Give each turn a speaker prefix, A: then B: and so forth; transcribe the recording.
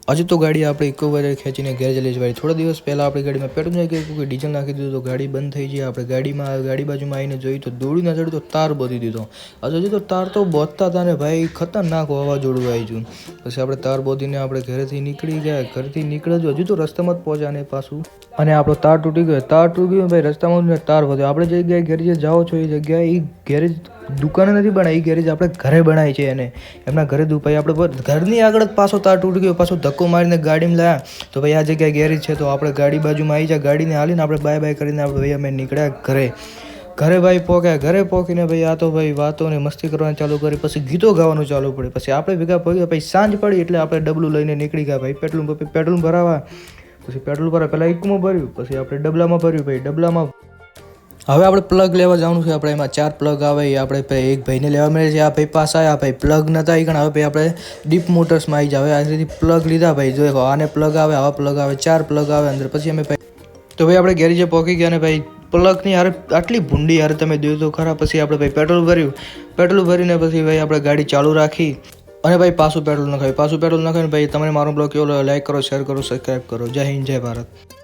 A: હજુ તો ગાડી આપણે ઇકોવાર ખેંચીને ગેરેજ લઈ જવાય. થોડા દિવસ પહેલાં આપણી ગાડીમાં પેટ્રોલ નાખી દીધું, કોઈ ડીઝલ નાખી દીધું તો ગાડી બંધ થઈ ગઈ. આપણે ગાડી બાજુમાં આવીને જોઈ તો દોડી ના ચડી તો તાર બોધી દીધો. હજુ તો તાર તો બોધતા હતા ને ભાઈ, ખતરનાક વાવાઝોડું આવી ગયું. પછી આપણે તાર બોધીને આપણે ઘરેથી નીકળી ગયા. ઘરેથી નીકળ્યો હજુ તો રસ્તામાં જ પહોંચ્યા ને પાછું, અને આપણો તાર તૂટી ગયો. તાર તૂટી ગયો ભાઈ, રસ્તામાં તાર વધ્યો. આપણે જે જગ્યાએ ગેરેજે જાઓ છો એ જગ્યાએ એ ગેરેજ દુકાને નથી બનાવી, એ ગેરેજ આપણે ઘરે બનાવી છે. અને એમના ઘરે ભાઈ આપણે ઘરની આગળ જ પાછો તાર તૂટી ગયો. પાછો ધક્કો મારીને ગાડીમાં લાયા તો ભાઈ આ જગ્યાએ ગેરેજ છે. તો આપણે ગાડી બાજુમાં આવી જાય, ગાડીને હાલીને આપણે બાય બાય કરીને આપણે ભાઈ અમે નીકળ્યા ઘરે ભાઈ પહોંચ્યા. ઘરે પહોંચીને ભાઈ આ તો ભાઈ વાતો ને મસ્તી કરવાનું ચાલુ કરી. પછી ગીતો ગાવાનું ચાલુ પડે. પછી આપણે ભેગા પહોંચ્યા. પછી સાંજ પડી એટલે આપણે ડબલું લઈને નીકળી ગયા ભાઈ પેટ્રોલ ભરાવા. પછી પેટ્રોલ ભરાવા પહેલાં ઇકમાં ભર્યું, પછી આપણે ડબલામાં ભર્યું. ભાઈ ડબલામાં હવે આપણે પ્લગ લેવા જવાનું છે. આપણે એમાં 4 પ્લગ આવે એ આપણે એક ભાઈને લેવા મળે છે. આ ભાઈ પાસે આવ્યા ભાઈ, પ્લગ નહોતા આવી ગણ. હવે ભાઈ આપણે ડીપ મોટર્સમાં આવી જાય. હવે આ પ્લગ લીધા ભાઈ, જો આને પ્લગ આવે, આવા પ્લગ આવે, 4 પ્લગ આવે અંદર. પછી અમે ભાઈ તો ભાઈ આપણે ગેરેજે પહોંચી ગયા ને ભાઈ પ્લગની યાર આટલી ભૂંડી યાર તમે જોયું તો ખરા. પછી આપણે ભાઈ પેટ્રોલ ભર્યું. પેટ્રોલ ભરીને પછી ભાઈ આપણે ગાડી ચાલુ રાખી અને ભાઈ પાછું પેટ્રોલ નખાવ્યું. ભાઈ તમને મારો બ્લોગ કેવો લાઈક કરો, શેર કરો, સબસ્ક્રાઈબ કરો. જય હિન્દ, જય ભારત.